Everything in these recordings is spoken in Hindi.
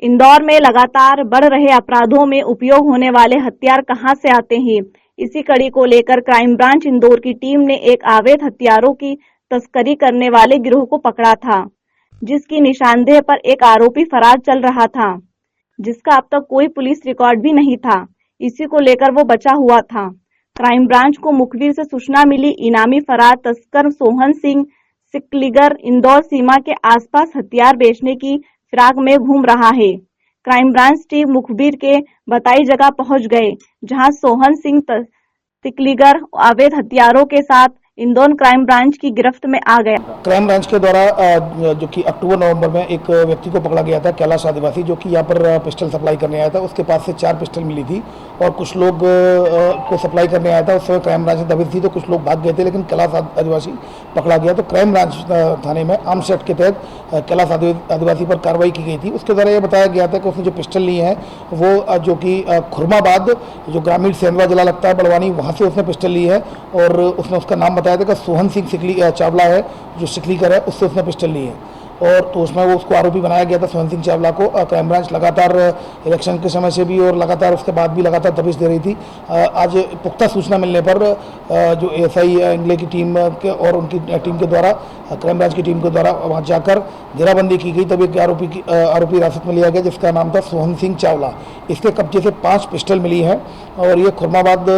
इंदौर में लगातार बढ़ रहे अपराधों में उपयोग होने वाले हथियार कहां से आते हैं, इसी कड़ी को लेकर क्राइम ब्रांच इंदौर की टीम ने एक अवैध हथियारों की तस्करी करने वाले गिरोह को पकड़ा था, जिसकी निशानदेही पर एक आरोपी फरार चल रहा था, जिसका अब तक कोई पुलिस रिकॉर्ड भी नहीं था। इसी को लेकर वो बचा हुआ था। क्राइम ब्रांच को मुखबिर से सूचना मिली, इनामी फरार तस्कर सोहन सिंह सिकलीगर इंदौर सीमा के आसपास हथियार बेचने की फिराक में घूम रहा है। क्राइम ब्रांच टीम मुखबिर के बताई जगह पहुंच गए, जहां सोहन सिंह सिकलीगर अवैध हथियारों के साथ इंदौर क्राइम ब्रांच की गिरफ्त में आ गया। क्राइम ब्रांच के द्वारा जो कि अक्टूबर नवंबर में एक व्यक्ति को पकड़ा गया था, कैलाश आदिवासी, जो कि यहाँ पर पिस्टल सप्लाई करने आया था। उसके पास से 4 पिस्टल मिली थी और कुछ लोग को सप्लाई करने आया था। उस समय क्राइम ब्रांच दबिश थी तो कुछ लोग भाग गए थे, लेकिन कैलाश आदिवासी पकड़ा गया। तो क्राइम ब्रांच थाने में आर्म्स एक्ट के तहत कैलाश आदिवासी पर कार्रवाई की गई थी। उसके द्वारा यह बताया गया था कि उसने जो पिस्टल ली है वो जो कि खुरमाबाद, जो ग्रामीण सेंधवा जिला लगता है बड़वानी, वहाँ से उसने पिस्टल ली है और उसने उसका नाम बताया था कि सोहन सिंह चावला है, जो सिकलीकर है, उससे उसने पिस्टल ली है। और तो उसमें वो उसको आरोपी बनाया गया था, सोहन सिंह चावला को। क्राइम ब्रांच लगातार इलेक्शन के समय से भी और लगातार उसके बाद भी लगातार दबिश दे रही थी। आज पुख्ता सूचना मिलने पर जो एसआई इंगले की टीम के और उनकी टीम के द्वारा, क्राइम ब्रांच की टीम के द्वारा वहाँ जाकर घेराबंदी की गई। तब एक आरोपी हिरासत में लिया गया, जिसका नाम था सोहन सिंह चावला। इसके कब्जे से 5 पिस्टल मिली है और ये खुरमाबाद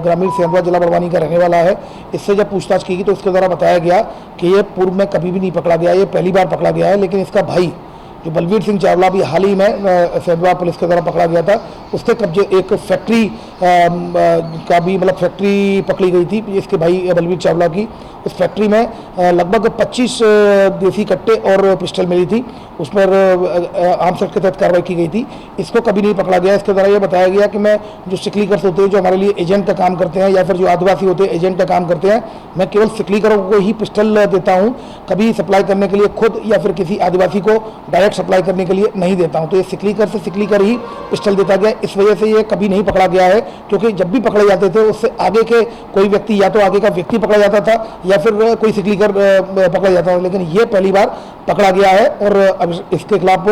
ग्रामीण सेंधवा जिला बड़वानी का रहने वाला है। इससे जब पूछताछ की गई तो उसके द्वारा बताया गया कि ये पूर्व में कभी भी नहीं पकड़ा गया, ये पहली बार पकड़ा गया है। लेकिन इसका भाई जो बलवीर सिंह चावला भी हाल ही में सेंधवा पुलिस के द्वारा पकड़ा गया था, उसके कब्जे एक फैक्ट्री का भी फैक्ट्री पकड़ी गई थी इसके भाई बलवीर चावला की। उस फैक्ट्री में लगभग 25 देसी कट्टे और पिस्टल मिली थी। उस पर आर्म्स एक्ट के तहत कार्रवाई की गई थी। इसको कभी नहीं पकड़ा गया। इसके द्वारा यह बताया गया कि मैं जो सिकलीकर्स होते हैं, जो हमारे लिए एजेंट का काम करते हैं, या फिर जो आदिवासी होते हैं एजेंट का काम करते हैं, मैं केवल सिकलीकरों को ही पिस्टल देता हूँ, कभी सप्लाई करने के लिए खुद या फिर किसी आदिवासी को डायरेक्ट सप्लाई करने के लिए नहीं देता हूँ। तो ये सिकलीकर से सिकलीकर ही पिस्टल देता गया। इस वजह से ये कभी नहीं पकड़ा गया है, क्योंकि जब भी पकड़े जाते थे उससे आगे के कोई व्यक्ति, या तो आगे का व्यक्ति पकड़ा जाता था या फिर कोई सिकलीकर पकड़ा जाता था। लेकिन ये पहली बार पकड़ा गया है और अब इसके खिलाफ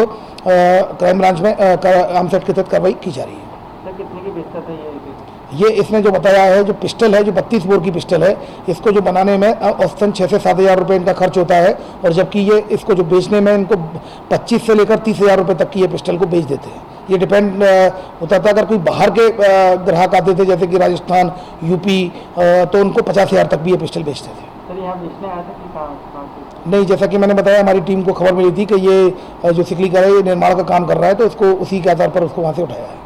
क्राइम ब्रांच में आर्म्स एक्ट के तहत कार्रवाई की जा रही है। कितने की बेचता था ये इसने जो बताया है, जो पिस्टल है, जो 32 बोर की पिस्टल है, इसको जो बनाने में औसतन 6 से 7 हज़ार रुपये इनका खर्च होता है। और जबकि ये इसको जो बेचने में इनको 25 से लेकर 30 हज़ार रुपये तक की ये पिस्टल को बेच देते हैं। ये डिपेंड होता था, अगर कोई बाहर के ग्राहक आते थे जैसे कि राजस्थान, यूपी, तो उनको 50 हज़ार तक भी ये पिस्टल बेचते थे। सर यहाँ बेचने आया था कि कहाँ नहीं, जैसा कि मैंने बताया, हमारी टीम को खबर मिली थी कि ये जो सिकलीकर है ये निर्माण का काम कर रहा है, तो उसको उसी के आधार पर उसको वहाँ से उठाया है।